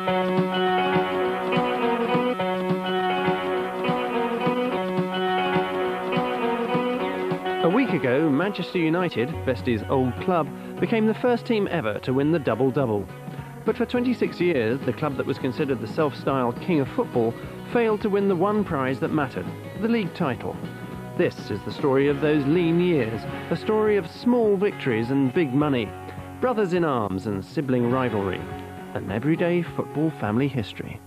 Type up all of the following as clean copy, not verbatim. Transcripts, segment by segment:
A week ago, Manchester United, Vesti's old club, became the first team ever to win the double-double. But for 26 years, the club that was considered the self-styled king of football failed to win the one prize that mattered, the league title. This is the story of those lean years, a story of small victories and big money, brothers in arms and sibling rivalry, an everyday football family history.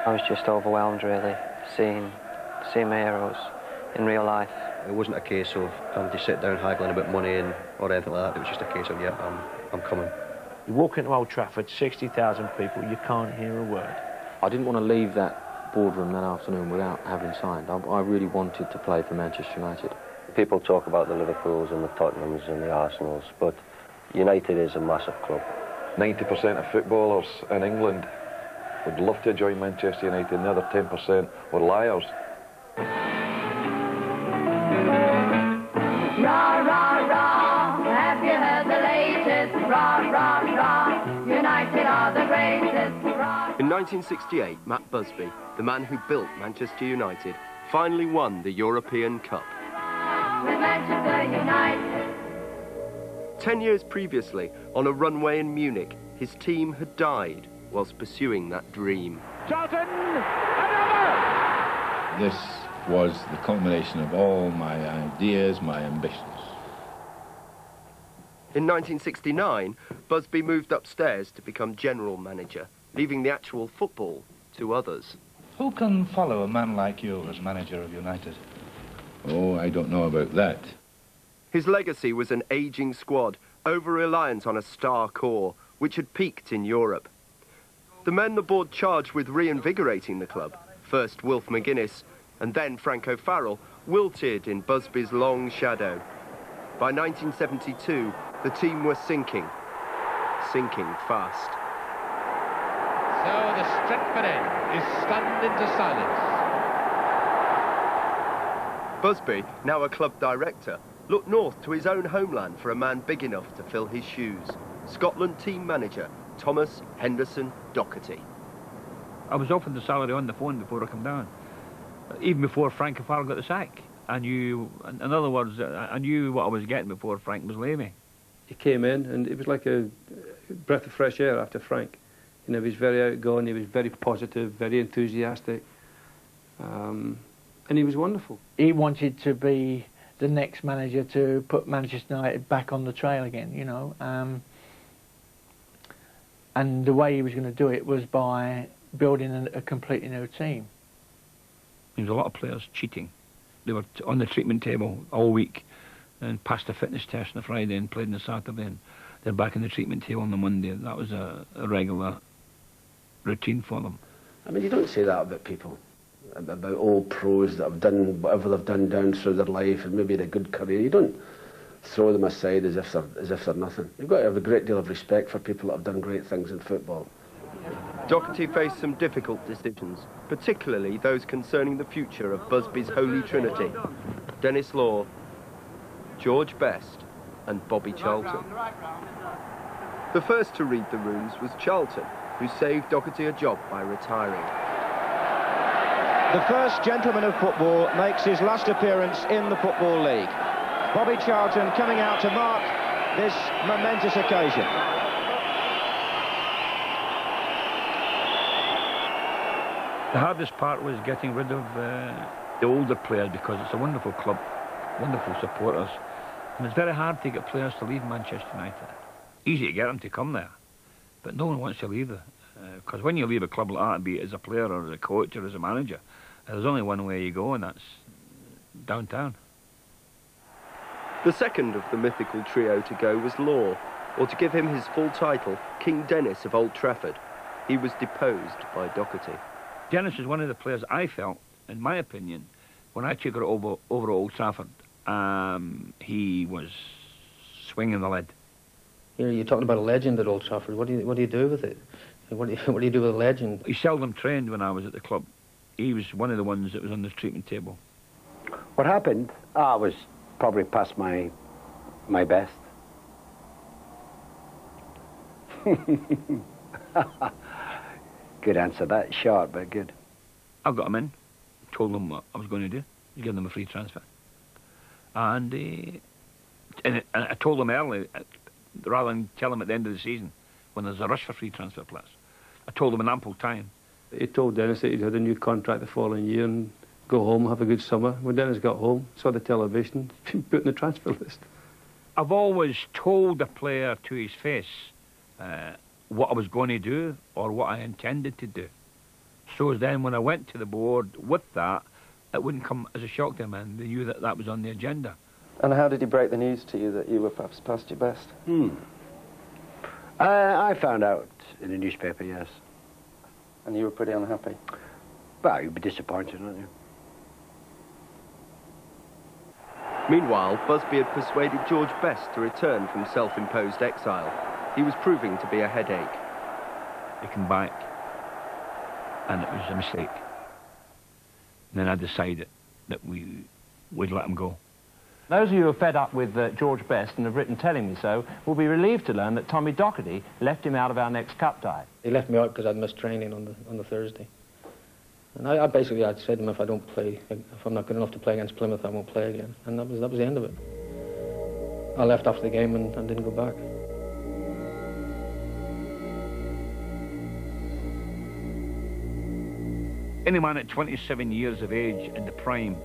I was just overwhelmed, really, seeing my heroes in real life. It wasn't a case of having to sit down haggling about money or anything like that. It was just a case of, yeah, I'm coming. You walk into Old Trafford, 60,000 people, you can't hear a word. I didn't want to leave that boardroom that afternoon without having signed. I really wanted to play for Manchester United. People talk about the Liverpools and the Tottenhams and the Arsenals, but United is a massive club. 90% of footballers in England would love to join Manchester United, and the other 10% were liars. Rah, rah, rah, have you heard the latest? Rah, rah, rah, United are the greatest. Rah. In 1968, Matt Busby, the man who built Manchester United, finally won the European Cup. With Manchester United. 10 years previously, on a runway in Munich, his team had died whilst pursuing that dream. Charlton, another! This was the culmination of all my ideas, my ambitions. In 1969, Busby moved upstairs to become general manager, leaving the actual football to others. Who can follow a man like you as manager of United? Oh, I don't know about that. His legacy was an ageing squad, over-reliant on a star core, which had peaked in Europe. The men the board charged with reinvigorating the club, first Wilf McGuinness and then Frank O'Farrell, wilted in Busby's long shadow. By 1972, the team were sinking fast. So the Stretford end is stunned into silence. Busby, now a club director, looked north to his own homeland for a man big enough to fill his shoes. Scotland team manager Thomas Henderson Docherty. I was offered the salary on the phone before I come down, even before Frank O'Farrell got the sack. I knew, in other words, I knew what I was getting before Frank was leaving. He came in and it was like a breath of fresh air after Frank. You know, he was very outgoing, he was very positive, very enthusiastic, and he was wonderful. He wanted to be the next manager to put Manchester United back on the trail again, you know. And the way he was going to do it was by building a completely new team. There was a lot of players cheating. They were on the treatment table all week and passed a fitness test on the Friday and played on the Saturday, and they're back in the treatment table on the Monday. That was a regular routine for them. I mean, you don't say that about people, about old pros that have done whatever they've done down through their life and maybe had a good career. You don't throw them aside as if they're nothing. You've got to have a great deal of respect for people that have done great things in football. Docherty faced some difficult decisions, particularly those concerning the future of Busby's Holy Trinity: Dennis Law, George Best and Bobby Charlton. The first to read the rooms was Charlton, who saved Docherty a job by retiring. The first gentleman of football makes his last appearance in the Football League. Bobby Charlton coming out to mark this momentous occasion. The hardest part was getting rid of the older players, because it's a wonderful club, wonderful supporters, and it's very hard to get players to leave Manchester United. Easy to get them to come there, but no one wants to leave there, because when you leave a club like that, be it as a player or as a coach or as a manager, there's only one way you go, and that's downtown. The second of the mythical trio to go was Law, or to give him his full title, King Dennis of Old Trafford. He was deposed by Docherty. Dennis is one of the players I felt, in my opinion, when I took it over Old Trafford, he was swinging the lead. You're talking about a legend at Old Trafford. What do you do with it? What do you do with a legend? He seldom trained when I was at the club. He was one of the ones that was on the treatment table. What happened? I was probably past my best. Good answer, that. Short, but good. I got him in, told him what I was going to do, give them a free transfer. And I told him early, rather than tell him at the end of the season, when there's a rush for free transfer players. I told him in ample time. He told Dennis that he'd had a new contract the following year and go home, have a good summer. When Dennis got home, saw the television, put in the transfer list. I've always told the player to his face what I was going to do or what I intended to do. So then when I went to the board with that, it wouldn't come as a shock to them, and they knew that that was on the agenda. And how did he break the news to you that you were perhaps past your best? I found out in the newspaper, yes. And you were pretty unhappy? Well, you'd be disappointed, wouldn't you? Meanwhile, Busby had persuaded George Best to return from self-imposed exile. He was proving to be a headache. He came back, and it was a mistake. And then I decided that we'd let him go. Those of you who are fed up with George Best and have written telling me so will be relieved to learn that Tommy Docherty left him out of our next cup tie. He left me out because I'd missed training on the Thursday. And I basically I'd said to him, if I don't play, if I'm not good enough to play against Plymouth, I won't play again. And that was the end of it. I left after the game and didn't go back. Any man at 27 years of age in the prime,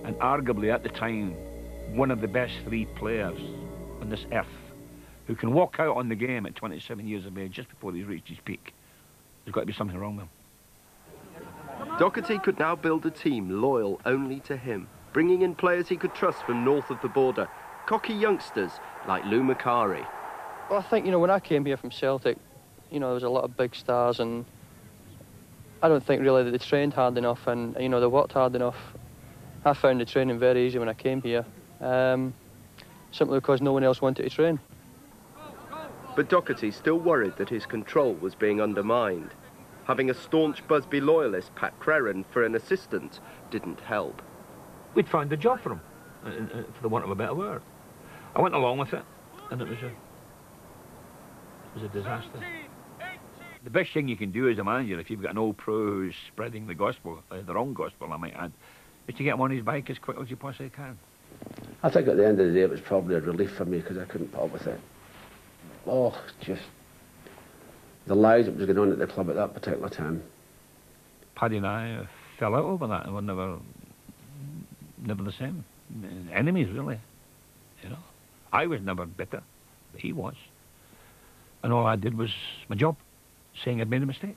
and arguably at the time, one of the best three players on this earth, who can walk out on the game at 27 years of age just before he's reached his peak, there's got to be something wrong with him. Docherty could now build a team loyal only to him, bringing in players he could trust from north of the border, cocky youngsters like Lou Macari. Well, I think, when I came here from Celtic, there was a lot of big stars, and I don't think really that they trained hard enough, and, they worked hard enough. I found the training very easy when I came here, simply because no one else wanted to train. But Docherty still worried that his control was being undermined. Having a staunch Busby loyalist, Pat Creran, for an assistant didn't help. We'd found a job for him, for the want of a better word. I went along with it, and it was a disaster. The best thing you can do as a manager, if you've got an old pro who's spreading the gospel, the wrong gospel I might add, is to get him on his bike as quick as you possibly can. I think at the end of the day it was probably a relief for me because I couldn't put up with it. Oh, just the lies that was going on at the club at that particular time. Paddy and I fell out over that and were never the same. Enemies, really. I was never bitter, but he was. And all I did was my job, saying I'd made a mistake.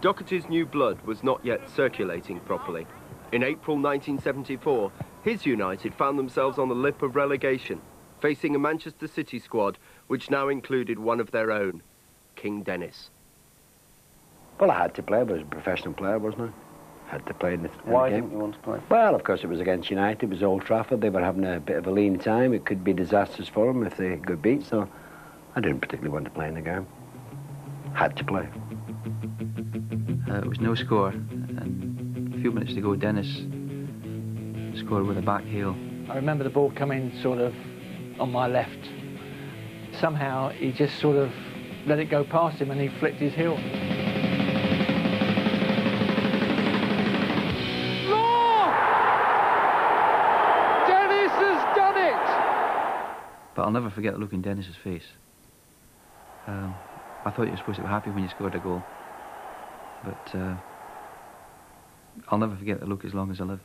Docherty's new blood was not yet circulating properly. In April 1974, his United found themselves on the lip of relegation, facing a Manchester City squad which now included one of their own, King Dennis. Well, I had to play, but I was a professional player, wasn't I? Had to play in the game. Why didn't you want to play? Well, of course, it was against United. It was Old Trafford. They were having a bit of a lean time. It could be disastrous for them if they got beat, so I didn't particularly want to play in the game. Had to play. It was no score, and a few minutes to go, Dennis scored with a back heel. I remember the ball coming sort of on my left. Somehow he just sort of let it go past him and he flicked his heel. Dennis has done it! But I'll never forget the look in Dennis's face. I thought you were supposed to be happy when you scored a goal. But I'll never forget the look as long as I live.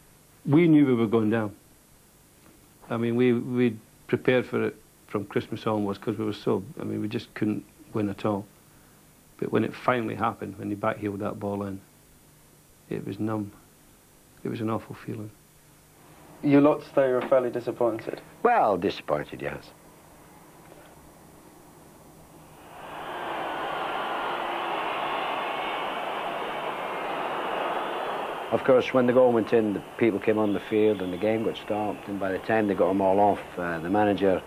We knew we were going down. I mean, we'd prepared for it from Christmas onwards because we were we just couldn't win at all. But when it finally happened, when he backheeled that ball in, it was numb. It was an awful feeling. You lot say you were fairly disappointed. Well, disappointed, yes. Of course, when the goal went in, the people came on the field and the game got stopped, and by the time they got them all off, the manager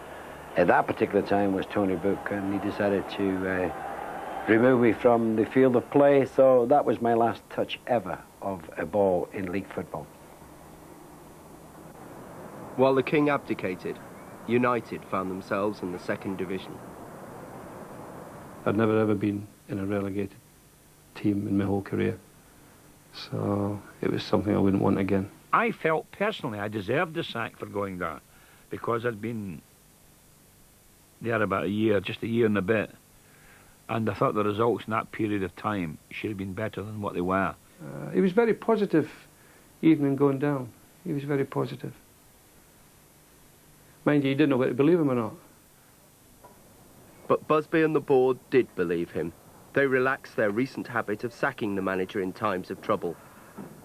at that particular time was Tony Book, and he decided to remove me from the field of play, so that was my last touch ever of a ball in league football. While the King abdicated, United found themselves in the second division. I'd never ever been in a relegated team in my whole career, so it was something I wouldn't want again. I felt personally I deserved the sack for going there, because I'd been there about a year, just a year and a bit, and I thought the results in that period of time should have been better than what they were. He was very positive, even in going down. He was very positive. Mind you, he didn't know whether to believe him or not. But Busby and the board did believe him. They relaxed their recent habit of sacking the manager in times of trouble.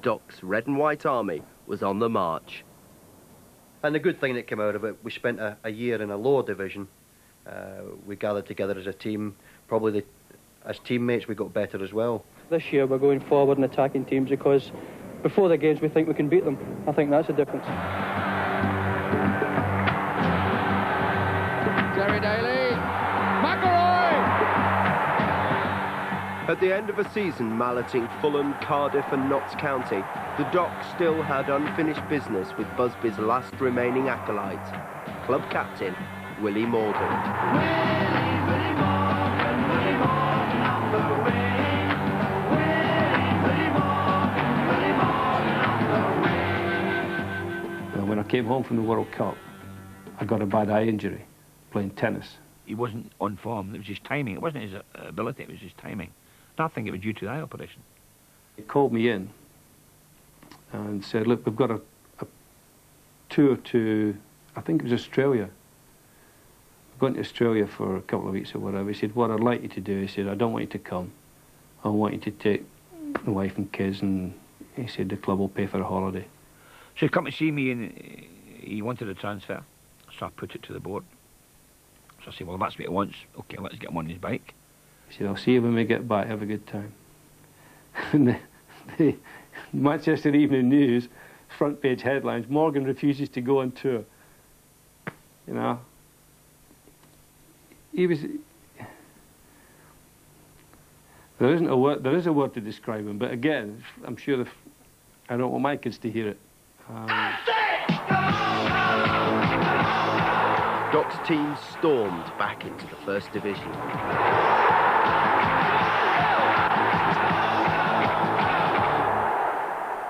Doc's red and white army was on the march. And the good thing that came out of it, we spent a year in a lower division. We gathered together as a team. Probably as teammates we got better as well. This year we're going forward and attacking teams because before the games we think we can beat them. I think that's the difference. Jerry Daly, McElroy! At the end of a season malleting Fulham, Cardiff and Notts County, the Doc still had unfinished business with Busby's last remaining acolyte, club captain Willie Morgan. When I came home from the World Cup, I got a bad eye injury playing tennis. He wasn't on form, it was his timing. It wasn't his ability, it was his timing. I think it was due to the eye operation. He called me in and said, look, we've got a tour to, I think it was Australia. We're going to Australia for a couple of weeks or whatever. He said, what I'd like you to do, he said, I don't want you to come. I want you to take the wife and kids, and he said the club will pay for a holiday. So he come to see me and he wanted a transfer. So I put it to the board. So I said, well, that's what he wants. OK, let's get him on his bike. He said, I'll see you when we get back, have a good time. And the Manchester Evening News, front page headlines, Morgan refuses to go on tour. You know, he was... There isn't a word, there is a word to describe him, but again, I'm sure if I don't want my kids to hear it. Doc's team stormed back into the first division.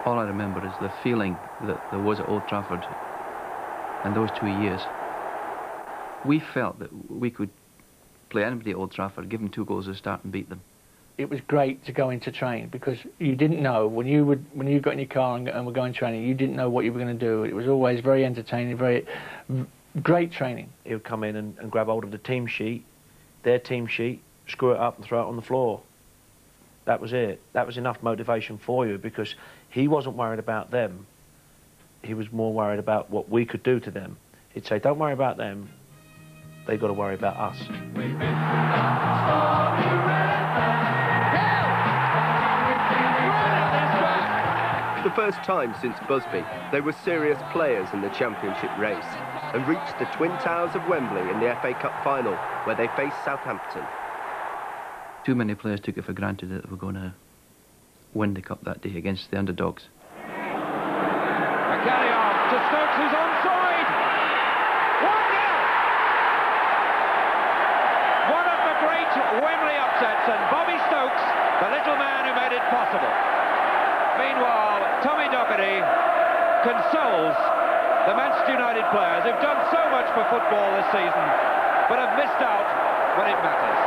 All I remember is the feeling that there was at Old Trafford in those 2 years. We felt that we could play anybody at Old Trafford, give them 2 goals to start and beat them. It was great to go into training because you didn't know when you got in your car and were going training, you didn't know what you were going to do. It was always very entertaining, very great training. He would come in and grab hold of the team sheet, their team sheet, screw it up and throw it on the floor. That was it. That was enough motivation for you because he wasn't worried about them. He was more worried about what we could do to them. He'd say, don't worry about them. They've got to worry about us. For the first time since Busby, they were serious players in the championship race and reached the Twin Towers of Wembley in the FA Cup final, where they faced Southampton. Too many players took it for granted that they were going to win the cup that day against the underdogs. Macaulay to Stokes, who's onside. 1-0. One of the great Wembley upsets, and Bobby Stokes, the little man who made it possible. Meanwhile, Tommy Docherty consoles the Manchester United players who've done so much for football this season, but have missed out when it matters.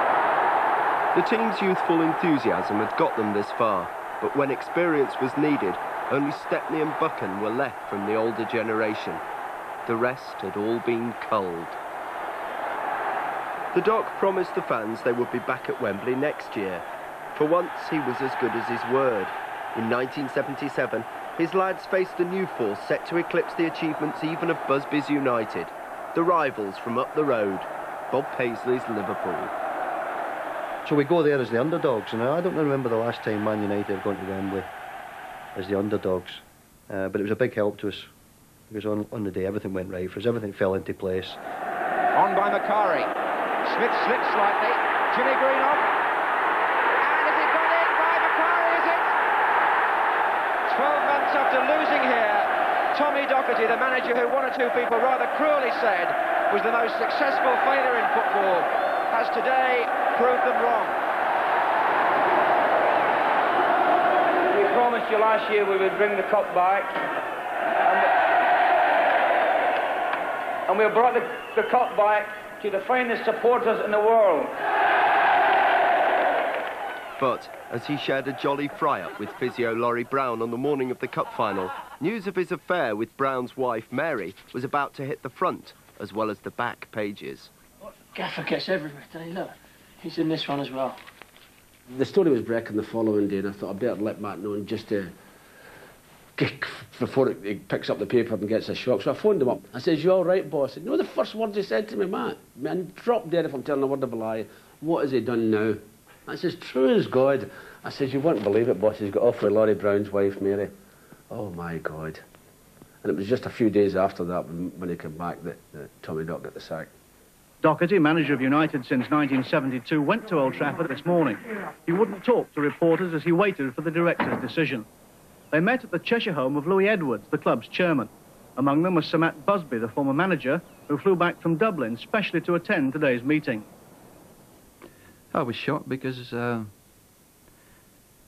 The team's youthful enthusiasm had got them this far, but when experience was needed, only Stepney and Buchan were left from the older generation. The rest had all been culled. The Doc promised the fans they would be back at Wembley next year. For once, he was as good as his word. In 1977, his lads faced a new force set to eclipse the achievements even of Busby's United, the rivals from up the road, Bob Paisley's Liverpool. So we go there as the underdogs, and I don't remember the last time Man United have gone to Wembley as the underdogs, but it was a big help to us because on the day everything went right for us, everything fell into place. On by Macari. Smith slips slightly. Jimmy Green off. And is it gone in by Macari, is it? 12 months after losing here, Tommy Docherty, the manager who one or two people rather cruelly said was the most successful failure in football, has today proved them wrong. We promised you last year we would bring the cup back, and we brought the cup back to the finest supporters in the world. But as he shared a jolly fry-up with physio Laurie Brown on the morning of the cup final, news of his affair with Brown's wife Mary was about to hit the front as well as the back pages. Gaffer gets everything, look. He's in this one as well. The story was breaking the following day, and I thought I'd better let Matt know just to before he picks up the paper and gets a shock. So I phoned him up. I says, "You all right, boss?" You know the first words he said to me, "Matt, man, drop dead if I'm telling a word of a lie. What has he done now?" I says, "True as God." I says, "You won't believe it, boss. He's got off with Laurie Brown's wife, Mary." Oh, my God. And it was just a few days after that, when he came back, that Tommy Dock got the sack. Docherty, manager of United since 1972, went to Old Trafford this morning. He wouldn't talk to reporters as he waited for the director's decision. They met at the Cheshire home of Louis Edwards, the club's chairman. Among them was Sir Matt Busby, the former manager, who flew back from Dublin specially to attend today's meeting. I was shocked because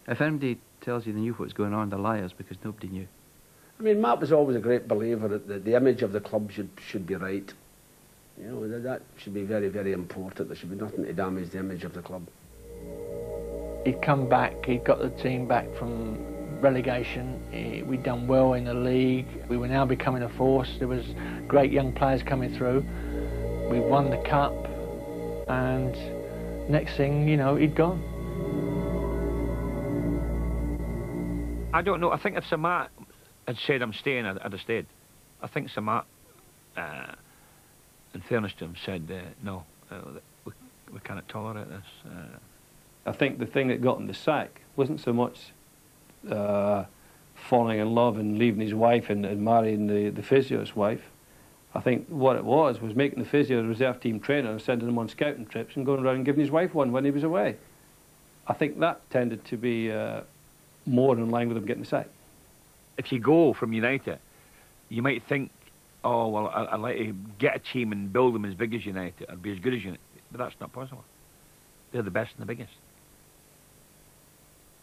if anybody tells you they knew what was going on, they're liars, because nobody knew. I mean, Matt was always a great believer that the image of the club should be right. You know, that should be very, very important. There should be nothing to damage the image of the club. He'd come back, he'd got the team back from relegation. We'd done well in the league. We were now becoming a force. There was great young players coming through. We won the cup, and next thing, you know, he'd gone. I don't know. I think if Sir Matt had said I'm staying, I'd have stayed. I think Sir Matt, in fairness to him, said no, we cannot tolerate this. I think the thing that got him the sack wasn't so much falling in love and leaving his wife and marrying the physio's wife. I think what it was making the physio a reserve team trainer and sending him on scouting trips and going around and giving his wife one when he was away. I think that tended to be more in line with him getting the sack. If you go from United, you might think, oh, well, I'd like to get a team and build them as big as United, or be as good as United. But that's not possible. They're the best and the biggest.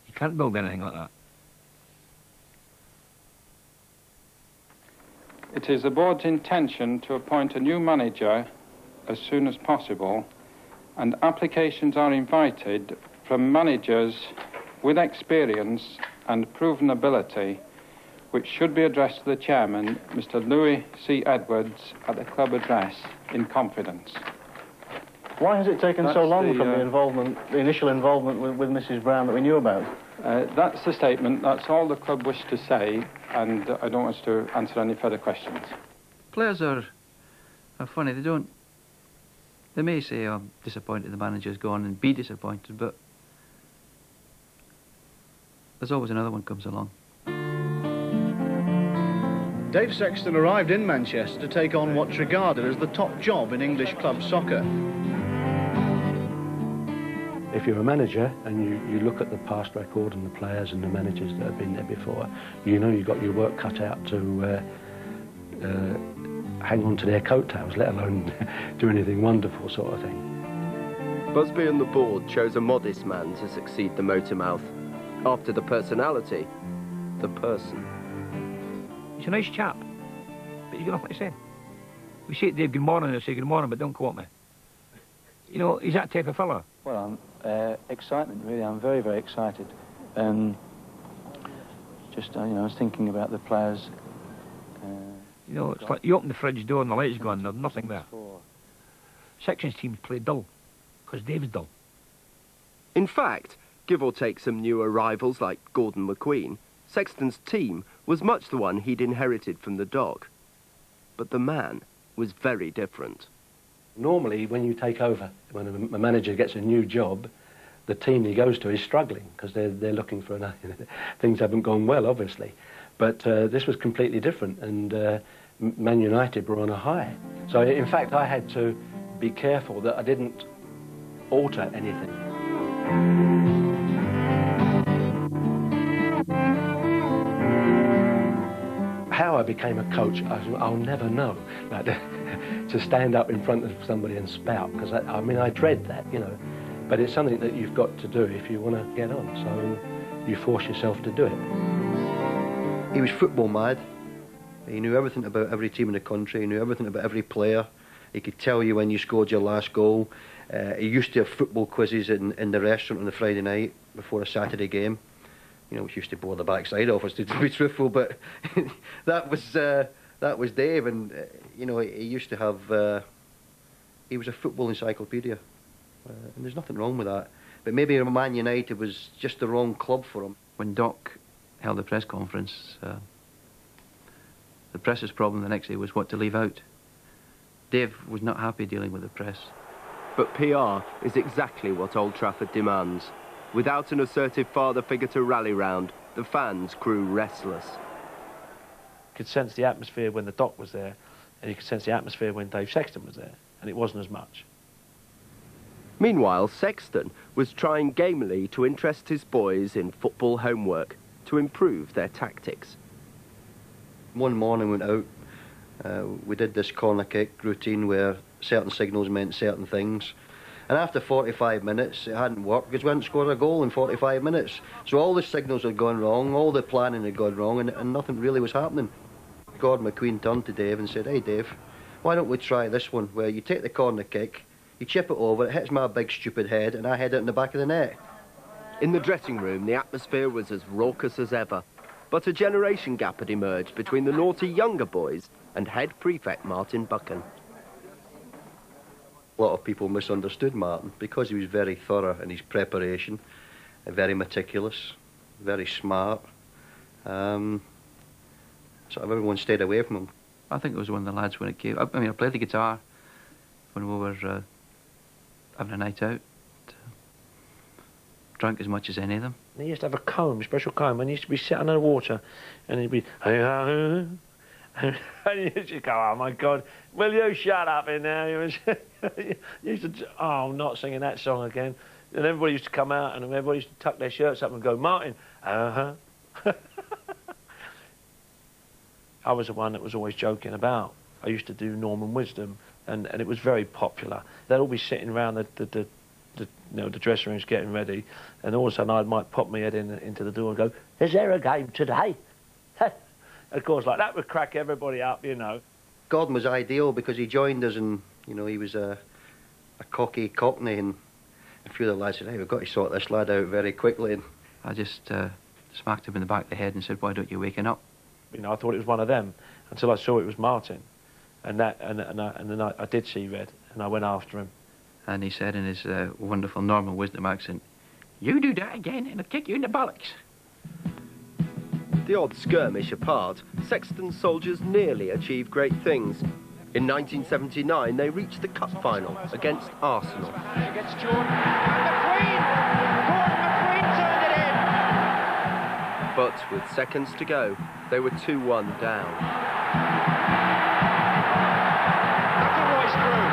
You can't build anything like that. It is the board's intention to appoint a new manager as soon as possible, and applications are invited from managers with experience and proven ability, which should be addressed to the chairman, Mr. Louis C. Edwards, at the club address in confidence. Why has it taken so long from the initial involvement with Mrs. Brown that we knew about? That's the statement. That's all the club wished to say, and I don't want to answer any further questions. Players are funny. They may say, oh, I'm disappointed the manager's gone, and be disappointed, but there's always another one comes along. Dave Sexton arrived in Manchester to take on what's regarded as the top job in English club soccer. If you're a manager and you look at the past record and the players and the managers that have been there before, you know you've got your work cut out to hang on to their coattails, let alone do anything wonderful sort of thing. Busby and the board chose a modest man to succeed the Motormouth. After the personality, the person. He's a nice chap, but he's got nothing to say. We say to Dave, good morning, and I say good morning, but don't quote me. You know, he's that type of fella. Well, excitement, really. I'm very, very excited. Just, you know, I was thinking about the players. You know, it's like you open the fridge door and the light's gone, there's nothing there. Sections teams play dull, because Dave's dull. In fact, give or take some new arrivals like Gordon McQueen, Sexton's team was much the one he'd inherited from the Dock. But the man was very different. Normally, when you take over, when a manager gets a new job, the team he goes to is struggling because they're looking for another. Things haven't gone well, obviously. But this was completely different, and Man United were on a high. So, in fact, I had to be careful that I didn't alter anything. How I became a coach, I'll never know. Like, to stand up in front of somebody and spout, because I mean, I dread that, you know. But it's something that you've got to do if you want to get on, so you force yourself to do it. He was football mad. He knew everything about every team in the country. He knew everything about every player. He could tell you when you scored your last goal. He used to have football quizzes in the restaurant on the Friday night before a Saturday game, you know, which used to bore the backside off us, to be truthful. But that was Dave, and you know, he used to have. He was a football encyclopedia, and there's nothing wrong with that. But maybe Man United was just the wrong club for him. When Doc held a press conference, the press's problem the next day was what to leave out. Dave was not happy dealing with the press. But PR is exactly what Old Trafford demands. Without an assertive father figure to rally round, the fans grew restless. You could sense the atmosphere when the Doc was there, and you could sense the atmosphere when Dave Sexton was there, and it wasn't as much. Meanwhile, Sexton was trying gamely to interest his boys in football homework to improve their tactics. One morning we went out, we did this corner kick routine where certain signals meant certain things. And after 45 minutes, it hadn't worked because we hadn't scored a goal in 45 minutes. So all the signals had gone wrong, all the planning had gone wrong, and nothing really was happening. Gordon McQueen turned to Dave and said, "Hey Dave, why don't we try this one where you take the corner kick, you chip it over, it hits my big stupid head, and I head it in the back of the net." In the dressing room, the atmosphere was as raucous as ever. But a generation gap had emerged between the naughty younger boys and head prefect Martin Buchan. A lot of people misunderstood Martin because he was very thorough in his preparation, very meticulous, very smart. Sort of everyone stayed away from him. I think it was one of the lads when it came. I mean, I played the guitar when we were having a night out. Drunk as much as any of them. He used to have a comb, a special comb, and he used to be sitting under water, and he'd be, and he used to go, "Oh my God, will you shut up in there?" He used to, "Oh, not singing that song again." And everybody used to come out, and everybody used to tuck their shirts up and go, "Martin, I was the one that was always joking about. I used to do Norman Wisdom, and it was very popular. They'd all be sitting around the dressing rooms getting ready, and all of a sudden I might pop my head into the door and go, "Is there a game today?" Of course, like that would crack everybody up, you know. Gordon was ideal because he joined us, and you know, he was a cocky cockney, and a few of the lads said, "Hey, we've got to sort this lad out very quickly." And I just smacked him in the back of the head and said, "Why don't you waken up?" You know, I thought it was one of them until I saw it was Martin, and then I did see red, and I went after him. And he said in his wonderful Norman Wisdom accent, "You do that again and I'll kick you in the bollocks." The odd skirmish apart, Sexton's soldiers nearly achieved great things. In 1979, they reached the cup final against Arsenal. Against Jordan. McQueen! Gordon McQueen turned it in! But with seconds to go, they were 2-1 down. McElroy's through.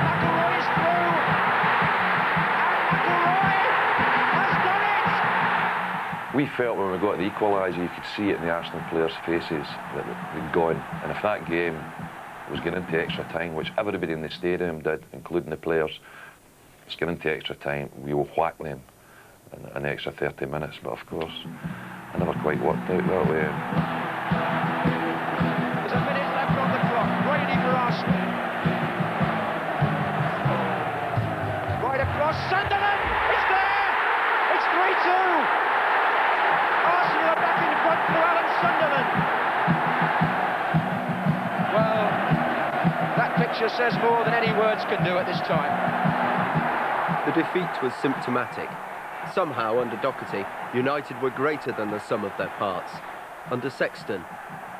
McElroy's through. And McElroy has done it! We felt when we got the equaliser, you could see it in the Arsenal players' faces that they'd gone. And if that game was getting into extra time, which everybody in the stadium did, including the players, it's getting into extra time, we will whack them in an extra 30 minutes. But of course, it never quite worked out that way. There's a minute left on the clock. Brady for Arsenal. Right across. Sunderland! It's there! It's 3-2! Arsenal are back in front for Alan Sunderland. Well, that picture says more than any words can do at this time. The defeat was symptomatic. Somehow, under Docherty, United were greater than the sum of their parts. Under Sexton,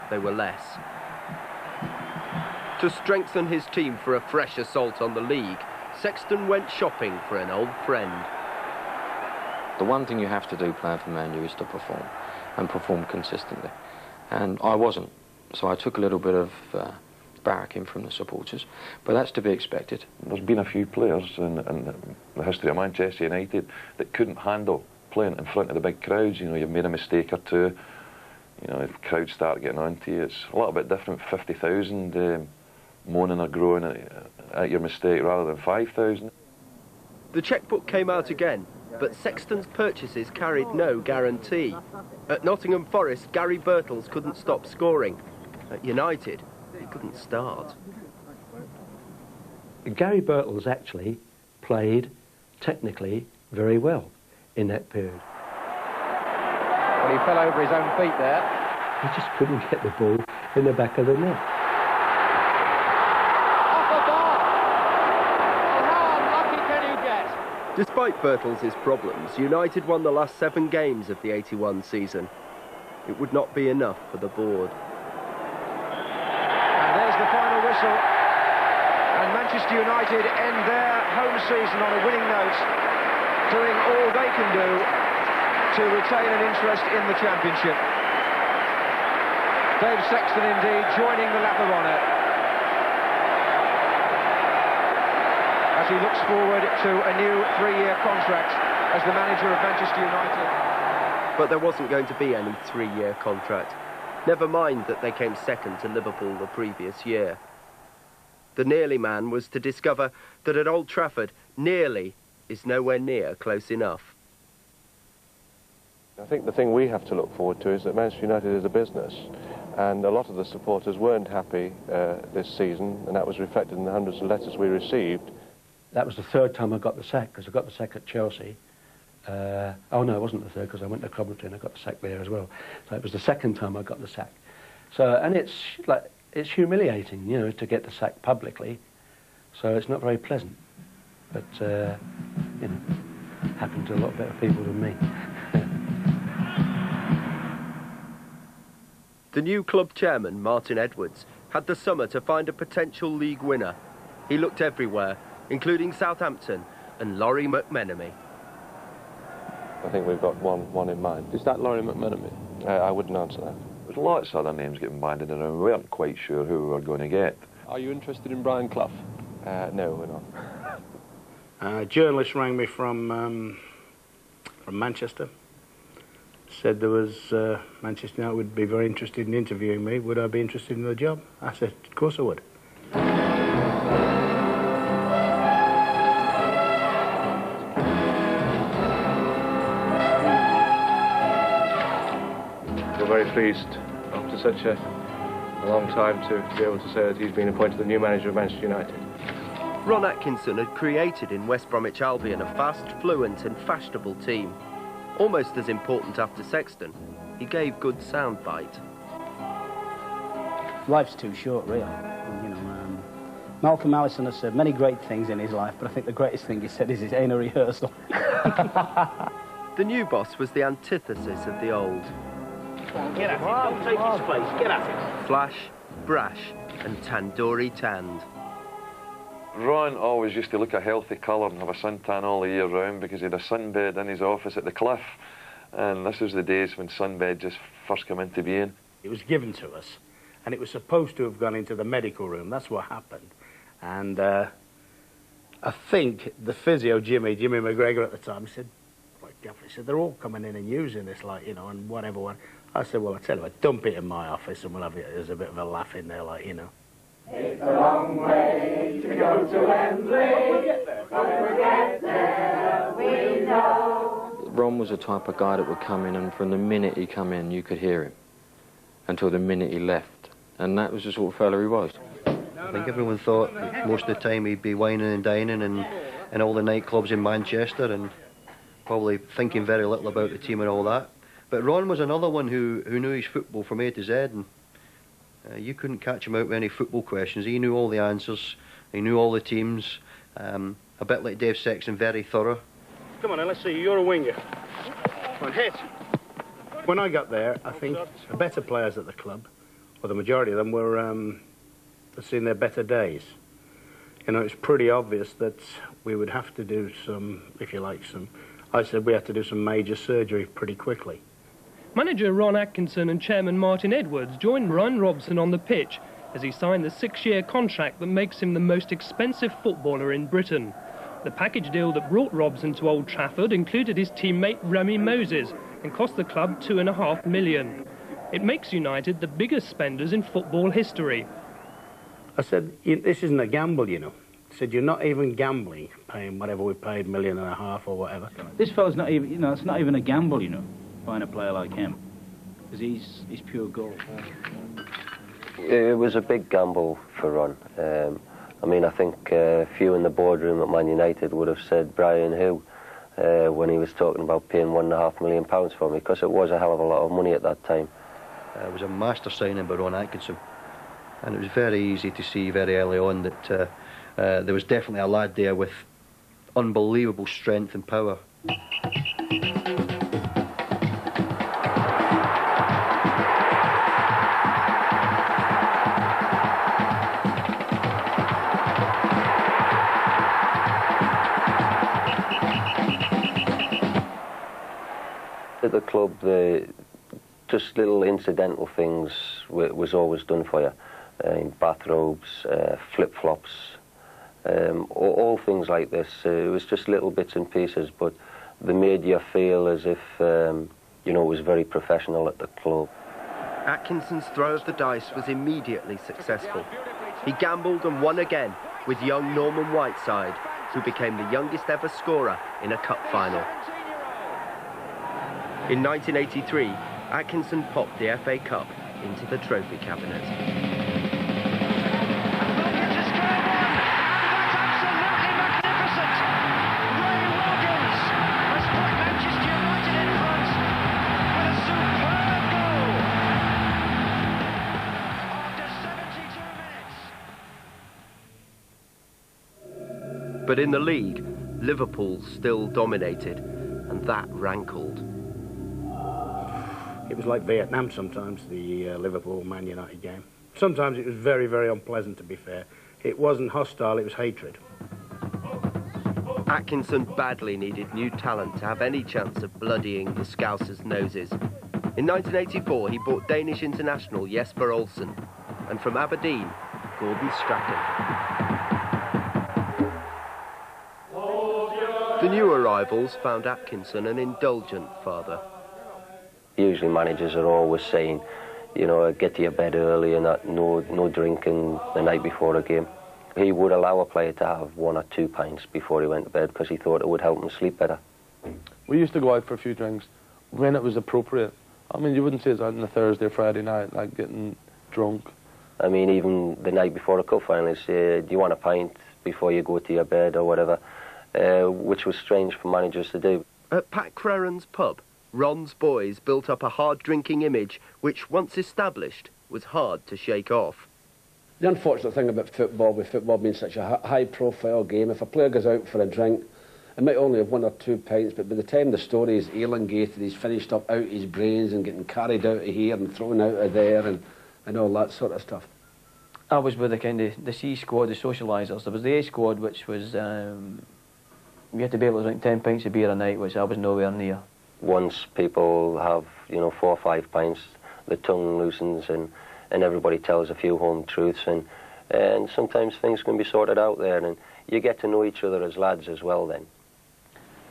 they were less. To strengthen his team for a fresh assault on the league, Sexton went shopping for an old friend. The one thing you have to do playing for Man U is to perform, and perform consistently. And I wasn't. So I took a little bit of barracking from the supporters, but that's to be expected. There's been a few players in the history of Manchester United that couldn't handle playing in front of the big crowds. You know, you've made a mistake or two, you know, if crowds start getting onto you, it's a little bit different. 50,000 moaning or groaning at your mistake rather than 5,000. The chequebook came out again, but Sexton's purchases carried no guarantee. At Nottingham Forest, Gary Birtles couldn't stop scoring. At United, he couldn't start. Gary Birtles actually played technically very well in that period. Well, he fell over his own feet there. He just couldn't get the ball in the back of the net. Off the bar! Well, how unlucky can you get? Despite Birtles' problems, United won the last 7 games of the 81 season. It would not be enough for the board. And there's the final whistle. And Manchester United end their home season on a winning note, doing all they can do to retain an interest in the championship. Dave Sexton indeed joining the lap of honour as he looks forward to a new 3-year contract as the manager of Manchester United. But there wasn't going to be any 3-year contract. Never mind that they came second to Liverpool the previous year. The nearly man was to discover that at Old Trafford, nearly is nowhere near close enough. I think the thing we have to look forward to is that Manchester United is a business, and a lot of the supporters weren't happy this season, and that was reflected in the hundreds of letters we received. That was the 3rd time I got the sack, because I got the sack at Chelsea. Oh no, it wasn't the 3rd, because I went to Coventry and I got the sack there as well. So it was the 2nd time I got the sack. So, and it's humiliating, you know, to get the sack publicly. So it's not very pleasant. But, you know, happened to a lot better people than me. The new club chairman, Martin Edwards, had the summer to find a potential league winner. He looked everywhere, including Southampton and Laurie McMenemy. I think we've got one in mind. Is that Laurie McMenemy? I wouldn't answer that. There's lots of other names getting banded around. We weren't quite sure who we were going to get. Are you interested in Brian Clough? No, we're not. A journalist rang me from Manchester. Said there was Manchester United would be very interested in interviewing me. Would I be interested in the job? I said, of course I would. We're very pleased after such a long time to be able to say that he's been appointed the new manager of Manchester United. Ron Atkinson had created in West Bromwich Albion a fast, fluent and fashionable team. Almost as important after Sexton, he gave good soundbite. Life's too short, really. You know, Malcolm Allison has said many great things in his life, but I think the greatest thing he said is it ain't a rehearsal. The new boss was the antithesis of the old. Get at it, don't take his place, get at it. Flash, brash and tandoori tanned. Ron always used to look a healthy colour and have a suntan all the year round because he had a sunbed in his office at the Cliff. And this was the days when sunbed just first came into being. It was given to us, and it was supposed to have gone into the medical room. That's what happened. And I think the physio, Jimmy McGregor at the time, said, he said, they're all coming in and using this, like, you know, and whatever. I said, well, I tell you what, dump it in my office and we'll have it as a bit of a laugh in there, like, you know. It's a long way to go to Wembley, but when we get there, we know. Ron was the type of guy that would come in, and from the minute he come in, you could hear him, until the minute he left. And that was the sort of fella he was. I think everyone thought most of the time he'd be wining and dining in all the nightclubs in Manchester and probably thinking very little about the team and all that. But Ron was another one who knew his football from A to Z, and you couldn't catch him out with any football questions. He knew all the answers, he knew all the teams, a bit like Dave Sexton, very thorough. Come on, then, let's see, you're a winger. Come on, hit. When I got there, I think the better players at the club, or the majority of them, were seeing their better days. You know, it's pretty obvious that we would have to do some, if you like, I said we had to do some major surgery pretty quickly. Manager Ron Atkinson and Chairman Martin Edwards joined Ron Robson on the pitch as he signed the 6-year contract that makes him the most expensive footballer in Britain. The package deal that brought Robson to Old Trafford included his teammate Remy Moses and cost the club £2.5 million. It makes United the biggest spenders in football history. I said, this isn't a gamble, you know. I said, you're not even gambling, paying whatever we paid, £1.5 million or whatever. This fellow's not even, you know, it's not even a gamble, you know, buying a player like him. Because he's pure gold. It was a big gamble for Ron. I mean, I think a few in the boardroom at Man United would have said, Brian, who? When he was talking about paying £1.5 million for me, because it was a hell of a lot of money at that time. It was a master signing by Ron Atkinson, and it was very easy to see very early on that there was definitely a lad there with unbelievable strength and power. At the club, just little incidental things was always done for you. Bathrobes, flip-flops, all things like this. It was just little bits and pieces, but they made you feel as if, you know, it was very professional at the club. Atkinson's throw of the dice was immediately successful. He gambled and won again with young Norman Whiteside, who became the youngest ever scorer in a cup final. In 1983, Atkinson popped the FA Cup into the trophy cabinet. But in the league, Liverpool still dominated, and that rankled. It was like Vietnam sometimes, the Liverpool-Man United game. Sometimes it was very, very unpleasant, to be fair. It wasn't hostile, it was hatred. Atkinson badly needed new talent to have any chance of bloodying the Scousers' noses. In 1984, he bought Danish international Jesper Olsen, and from Aberdeen, Gordon Strachan. The new arrivals found Atkinson an indulgent father. Usually managers are always saying, you know, get to your bed early and that, no drinking the night before a game. He would allow a player to have 1 or 2 pints before he went to bed because he thought it would help him sleep better. We used to go out for a few drinks when it was appropriate. I mean, you wouldn't say it's out on a Thursday or Friday night, like getting drunk. I mean, even the night before a cup final, he'd say, do you want a pint before you go to your bed or whatever, which was strange for managers to do. At Pat Creran's pub, Ron's boys built up a hard-drinking image which, once established, was hard to shake off. The unfortunate thing about football, with football being such a high-profile game, if a player goes out for a drink, it might only have 1 or 2 pints, but by the time the story is elongated, he's finished up out his brains and getting carried out of here and thrown out of there and all that sort of stuff. I was with the kind of the C squad, the socialisers. There was the A squad, which was you had to be able to drink 10 pints of beer a night, which I was nowhere near. Once people have, you know, 4 or 5 pints, the tongue loosens and everybody tells a few home truths, and sometimes things can be sorted out there, and you get to know each other as lads as well then.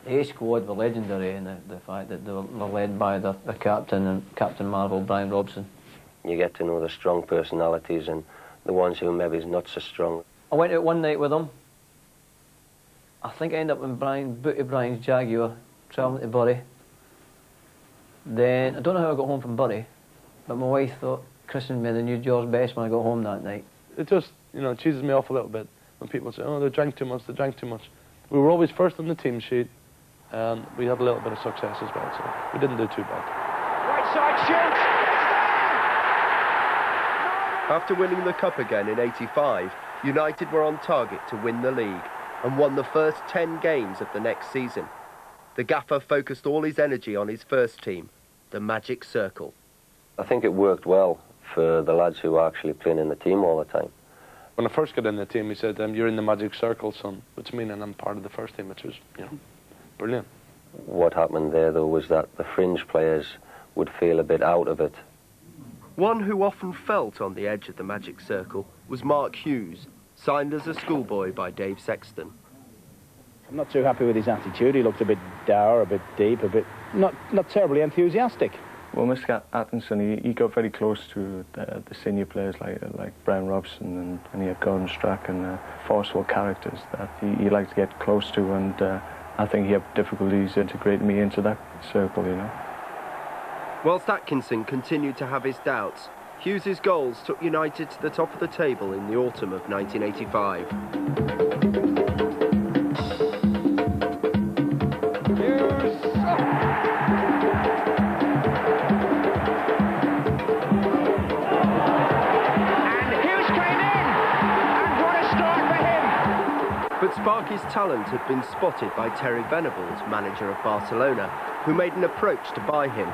The A squad were legendary in the fact that they were led by the captain, and Captain Marvel, Brian Robson. You get to know the strong personalities and the ones who maybe is not so strong. I went out one night with them. I think I ended up in Booty Brian's Jaguar, travelling to Bury. Then, I don't know how I got home from Bury, but my wife thought, christened me the new George Best when I got home that night. It just, you know, cheeses me off a little bit when people say, oh, they drank too much, they drank too much. We were always first on the team sheet, and we had a little bit of success as well, so we didn't do too bad. Right side shoots! After winning the Cup again in '85, United were on target to win the league and won the first 10 games of the next season. The gaffer focused all his energy on his first team, the Magic Circle. I think it worked well for the lads who were actually playing in the team all the time. When I first got in the team, he said, you're in the Magic Circle, son, which meaning I'm part of the first team, which was, you know, brilliant. What happened there, though, was that the fringe players would feel a bit out of it One who often felt on the edge of the magic circle was Mark Hughes, signed as a schoolboy by Dave Sexton. I'm not too happy with his attitude. He looked a bit dour, a bit deep, a bit not terribly enthusiastic. Well, Mr. Atkinson, he got very close to the senior players like Brian Robson, and he had Gordon Strack and forceful characters that he liked to get close to, and I think he had difficulties integrating me into that circle, you know. Whilst Atkinson continued to have his doubts, Hughes's goals took United to the top of the table in the autumn of 1985. But Sparky's talent had been spotted by Terry Venables, manager of Barcelona, who made an approach to buy him.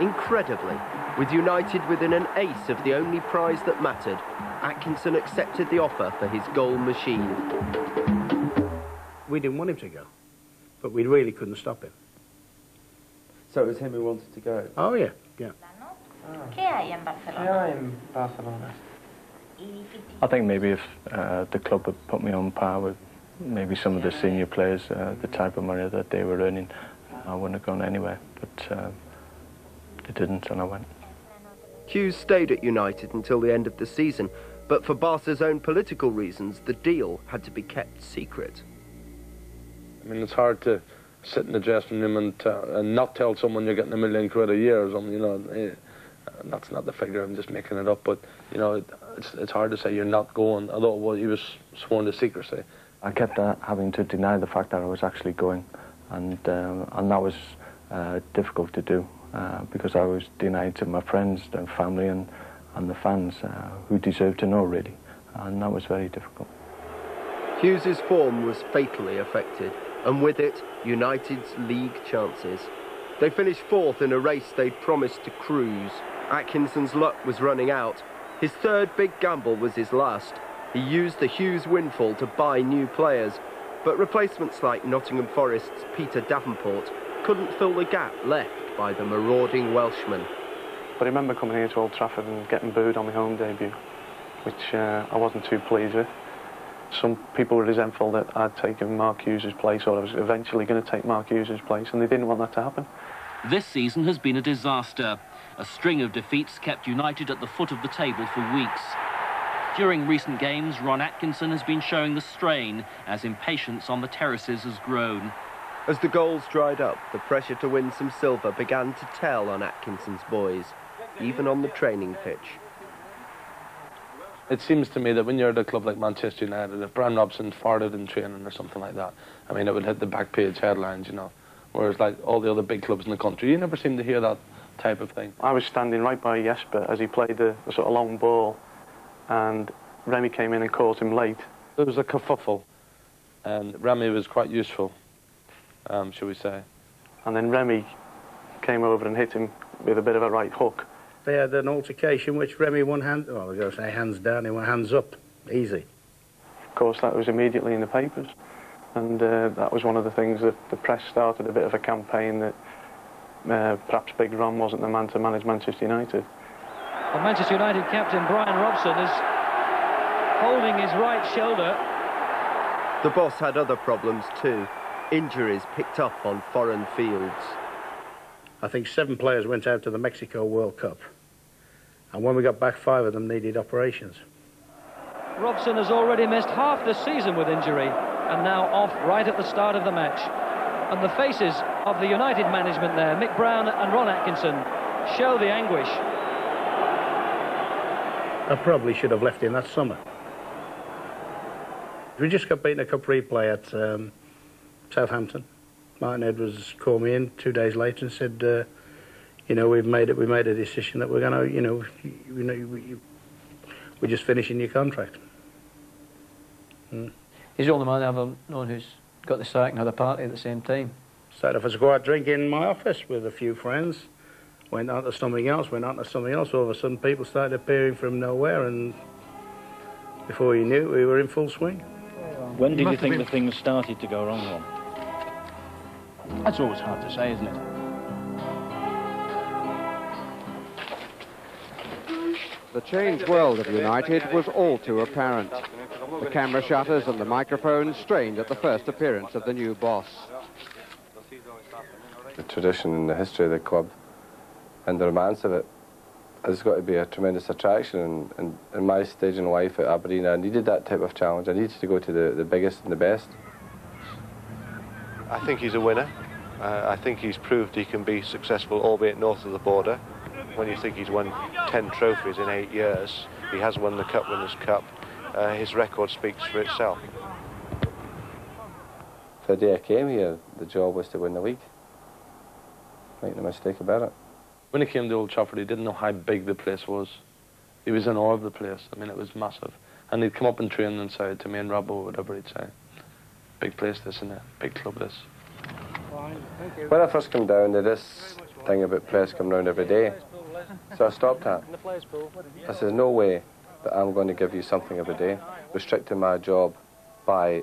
Incredibly, with United within an ace of the only prize that mattered, Atkinson accepted the offer for his goal machine. We didn't want him to go, but we really couldn't stop him. So it was him who wanted to go? Oh, yeah, yeah. ¿Qué hay en Barcelona? I think maybe if the club had put me on par with maybe some of the senior players, the type of money that they were earning, I wouldn't have gone anywhere, but they didn't, and I went. Hughes stayed at United until the end of the season, but for Barca's own political reasons, the deal had to be kept secret. I mean, it's hard to sit in the dressing room and not tell someone you're getting £1 million a year or something, you know. That's not the figure, I'm just making it up, but, you know, it's hard to say you're not going, although he was sworn to secrecy. I kept having to deny the fact that I was actually going, and that was difficult to do because I was denied to my friends, and family, and the fans who deserved to know, really, and that was very difficult. Hughes's form was fatally affected, and with it, United's league chances. They finished fourth in a race they'd promised to cruise. Atkinson's luck was running out. His third big gamble was his last. He used the Hughes windfall to buy new players, but replacements like Nottingham Forest's Peter Davenport couldn't fill the gap left by the marauding Welshman. But I remember coming here to Old Trafford and getting booed on my home debut, which I wasn't too pleased with. Some people were resentful that I'd taken Mark Hughes' place, or I was eventually going to take Mark Hughes' place, and they didn't want that to happen. This season has been a disaster. A string of defeats kept United at the foot of the table for weeks. During recent games, Ron Atkinson has been showing the strain as impatience on the terraces has grown. As the goals dried up, the pressure to win some silver began to tell on Atkinson's boys, even on the training pitch. It seems to me that when you're at a club like Manchester United, if Brian Robson farted in training or something like that, I mean, it would hit the back page headlines, you know. Whereas, like, all the other big clubs in the country, you never seem to hear that type of thing. I was standing right by Jesper as he played the sort of long ball, and Remy came in and caught him late. There was a kerfuffle, and Remy was quite useful, shall we say. And then Remy came over and hit him with a bit of a right hook. They had an altercation which Remy won hand, well, I was going to say hands down, he went hands up, easy. Of course, that was immediately in the papers, and that was one of the things that the press started a bit of a campaign that perhaps Big Ron wasn't the man to manage Manchester United. Well, Manchester United captain Brian Robson is holding his right shoulder. The boss had other problems too. Injuries picked up on foreign fields. I think 7 players went out to the Mexico World Cup. And when we got back, 5 of them needed operations. Robson has already missed half the season with injury and now off right at the start of the match. And the faces of the United management there, Mick Brown and Ron Atkinson, show the anguish. I probably should have left him that summer. We just got beaten a cup replay at Southampton. Martin Edwards called me in 2 days later and said, you know, we made a decision that we're going to, you know, we're just finishing your contract. He's the only man I've ever known who's got the sack and had a party at the same time. Started off as a quiet drink in my office with a few friends, went on to something else, All of a sudden people started appearing from nowhere, and before you knew it, we were in full swing. When did you think the things started to go wrong, Ron? That's always hard to say, isn't it? The changed world of United was all too apparent. The camera shutters and the microphones strained at the first appearance of the new boss. The tradition and the history of the club and the romance of it has got to be a tremendous attraction. And in my stage in life at Aberdeen, I needed that type of challenge. I needed to go to the biggest and the best. I think he's a winner. I think he's proved he can be successful, albeit north of the border. When you think he's won 10 trophies in 8 years, he has won the Cup Winners' Cup, his record speaks for itself. The day I came here, the job was to win the league. Make no mistake about it. When he came to Old Trafford, he didn't know how big the place was. He was in awe of the place. I mean, it was massive. And he'd come up and train and say to me and Robbo, whatever he'd say, big place this and that, big club this. When I first came down, there's this thing about players coming round every day. So I stopped that. I said, no way that I'm going to give you something every day, restricting my job by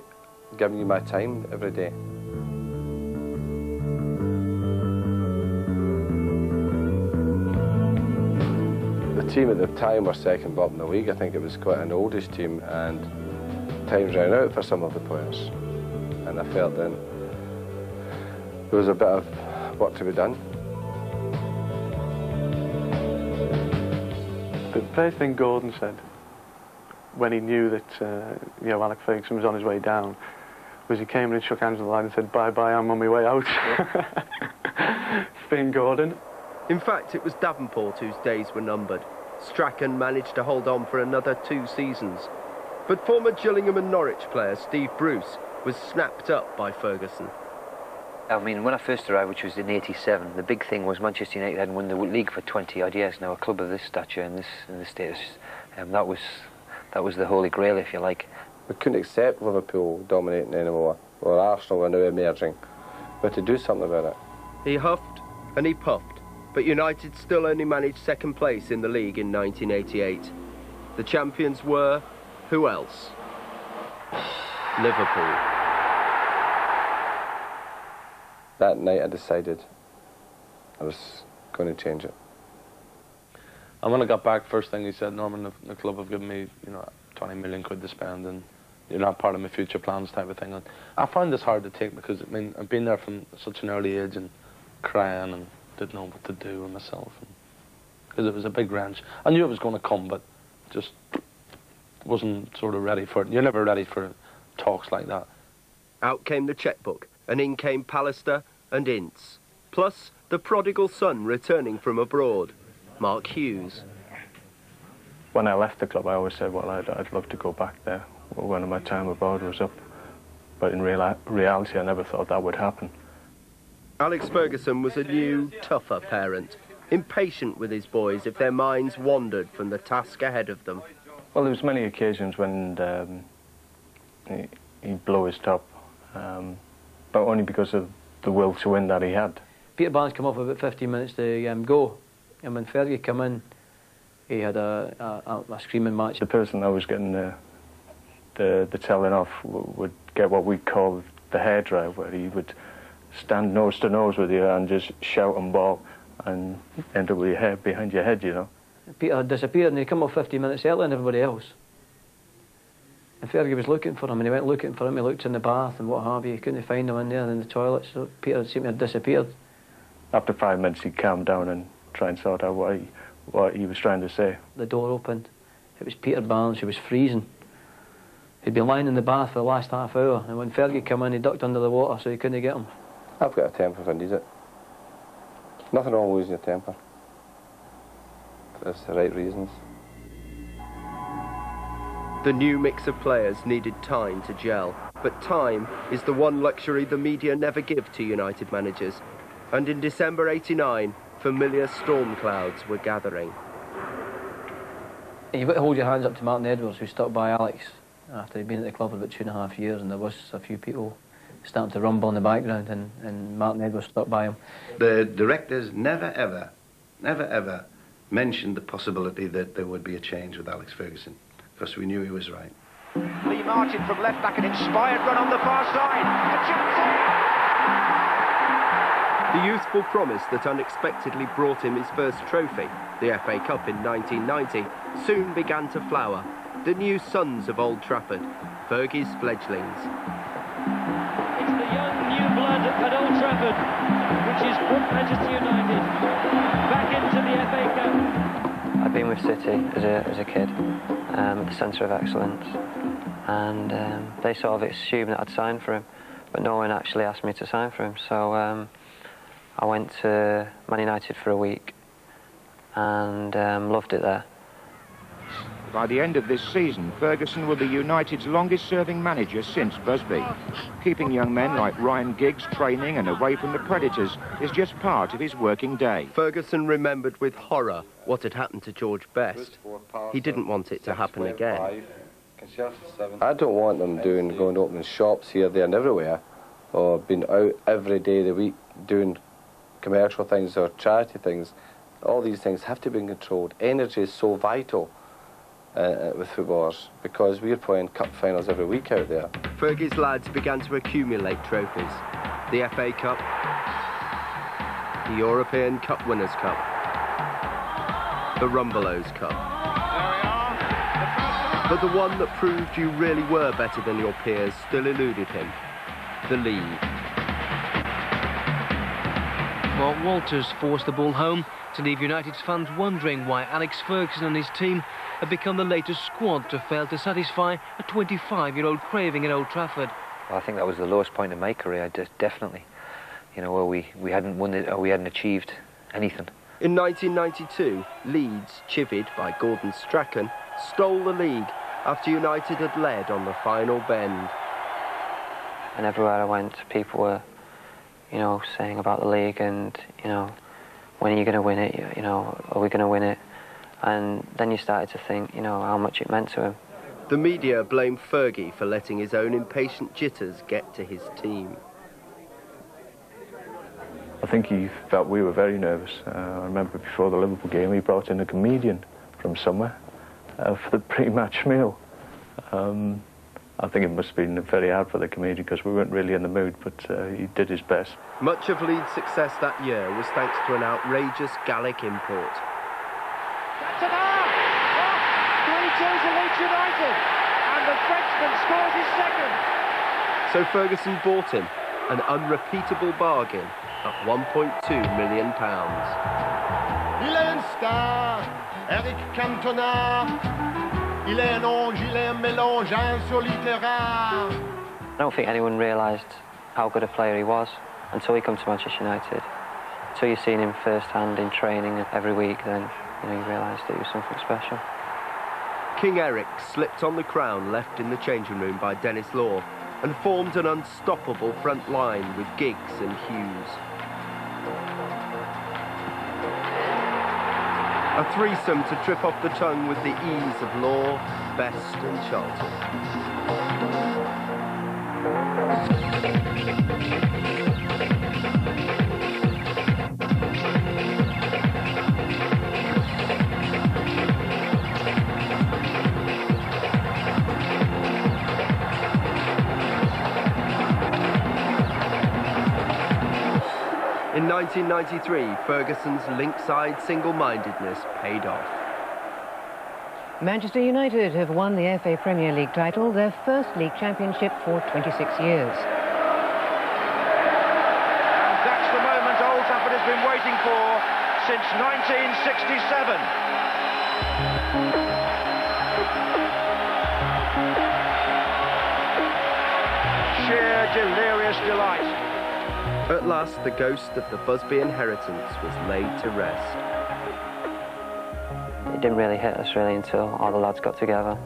giving you my time every day. The team at the time were second bottom in the league. I think it was quite an oldish team, and times ran out for some of the players. And I felt then there was a bit of work to be done. The first thing Gordon said when he knew that you know, Alex Ferguson was on his way down was he came in and shook hands with the line and said, bye-bye, I'm on my way out. Finn Gordon. In fact, it was Davenport whose days were numbered. Strachan managed to hold on for another 2 seasons. But former Gillingham and Norwich player Steve Bruce was snapped up by Ferguson. I mean, when I first arrived, which was in '87, the big thing was Manchester United hadn't won the league for 20 odd years. Now, a club of this stature and this status, that was the holy grail, if you like. We couldn't accept Liverpool dominating anymore, or Arsenal were now emerging. But to do something about it. He huffed and he puffed, but United still only managed second place in the league in 1988. The champions were, who else? Liverpool. That night I decided I was going to change it. And when I got back, first thing he said, Norman, the club have given me, you know, 20 million quid to spend, and you're not part of my future plans type of thing. And I found this hard to take because, I mean, I've been there from such an early age and crying and didn't know what to do with myself. Because it was a big wrench. I knew it was going to come, but just wasn't sort of ready for it. You're never ready for talks like that. Out came the chequebook, and in came Pallister and Ince. Plus, the prodigal son returning from abroad, Mark Hughes. When I left the club, I always said, well, I'd love to go back there when my time abroad was up. But in reality, I never thought that would happen. Alex Ferguson was a new, tougher parent, impatient with his boys if their minds wandered from the task ahead of them. Well, there was many occasions when he'd blow his top, but only because of the will to win that he had. Peter Barnes came off about 15 minutes to go, and when Fergie came in, he had a screaming match. The person that was getting the telling off would get what we call the hairdryer, where he would stand nose to nose with you and just shout and bawl and end up with your hair behind your head, you know. Peter had disappeared and he'd come off 15 minutes earlier than everybody else. And Fergie was looking for him, and he went looking for him. He looked in the bath and what have you. He couldn't find him in there in the toilet, so Peter seemed to have disappeared. After 5 minutes, he'd calm down and try and sort out what he was trying to say. The door opened. It was Peter Barnes, who was freezing. He'd been lying in the bath for the last half hour, and when Fergie came in, he ducked under the water so he couldn't get him. I've got a temper if I need it. Nothing wrong with losing your temper. That's the right reasons. The new mix of players needed time to gel, but time is the one luxury the media never give to United managers. And in December '89, familiar storm clouds were gathering. You've got to hold your hands up to Martin Edwards, who stuck by Alex after he'd been at the club for about 2.5 years, and there was a few people starting to rumble in the background, and Martin Edwards stuck by him. The directors never ever mentioned the possibility that there would be a change with Alex Ferguson, because we knew he was right. Lee Martin from left back, an inspired run on the far side. A chance. The youthful promise that unexpectedly brought him his first trophy, the FA Cup in 1990, soon began to flower. The new sons of Old Trafford, Fergie's fledglings. It's the young new blood at Old Trafford, which has put Manchester United back into the FA Cup. I've been with City as a kid, the centre of excellence, and they sort of assumed that I'd signed for him, but no one actually asked me to sign for him, so I went to Man United for a week and loved it there. By the end of this season, Ferguson will be United's longest-serving manager since Busby. Keeping young men like Ryan Giggs training and away from the predators is just part of his working day. Ferguson remembered with horror what had happened to George Best. He didn't want it to happen again. I don't want them going to open shops here, there and everywhere, or being out every day of the week doing commercial things or charity things. All these things have to be controlled. Energy is so vital with footballers, because we're playing cup finals every week out there. Fergie's lads began to accumulate trophies. The FA Cup, the European Cup Winners' Cup, the Rumbelows Cup. But the one that proved you really were better than your peers still eluded him, the league. Mark Walters forced the ball home to leave United's fans wondering why Alex Ferguson and his team had become the latest squad to fail to satisfy a 25-year-old craving at Old Trafford. Well, I think that was the lowest point in my career, definitely. You know, where we hadn't won it, or we hadn't achieved anything. In 1992, Leeds, chivied by Gordon Strachan, stole the league after United had led on the final bend. And everywhere I went, people were, you know, saying about the league and, you know, when are you going to win it? You know, are we going to win it? And then you started to think, you know, how much it meant to him. The media blamed Fergie for letting his own impatient jitters get to his team. I think he felt we were very nervous. I remember before the Liverpool game, he brought in a comedian from somewhere for the pre-match meal. I think it must have been very hard for the comedian because we weren't really in the mood, but he did his best. Much of Leeds' success that year was thanks to an outrageous Gallic import. That's an arm! 3-2 to Leeds United, and the Frenchman scores his second. So Ferguson bought him, an unrepeatable bargain at £1.2 million. Il est une star, Eric Cantona. Il est un ange, il est un mélange insolitera. I don't think anyone realised how good a player he was until he came to Manchester United. Until you've seen him first-hand in training every week, then you realised that he was something special. King Eric slipped on the crown left in the changing room by Dennis Law and formed an unstoppable front line with Giggs and Hughes. A threesome to trip off the tongue with the ease of Law, Best and Charlton. In 1993, Ferguson's link-side single-mindedness paid off. Manchester United have won the FA Premier League title, their first league championship for 26 years. And that's the moment Old Trafford has been waiting for since 1967. Sheer delirious delight. At last, the ghost of the Busby inheritance was laid to rest. It didn't really hit us really until all the lads got together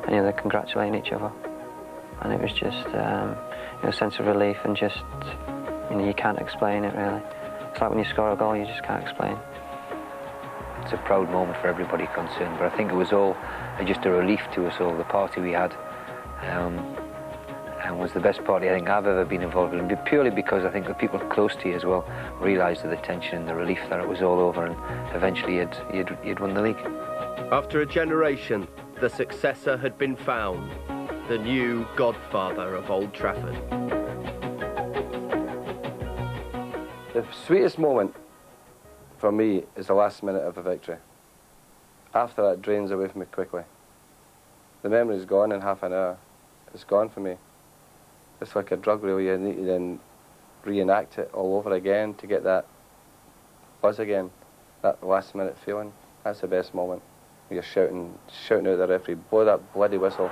and they're congratulating each other, and it was just a sense of relief and just you can't explain it really. It's like when you score a goal, you just can't explain. It's a proud moment for everybody concerned, but I think it was all just a relief to us all. The party we had and was the best party I think I've ever been involved in, purely because I think the people close to you as well realised the tension and the relief that it was all over, and eventually you'd won the league. After a generation, the successor had been found, the new godfather of Old Trafford. The sweetest moment for me is the last minute of a victory. After that, it drains away from me quickly. The memory's gone in half an hour. It's gone for me. It's like a drug reel. You need to then reenact it all over again to get that buzz again, that last minute feeling. That's the best moment. You're shouting out the referee, blow that bloody whistle.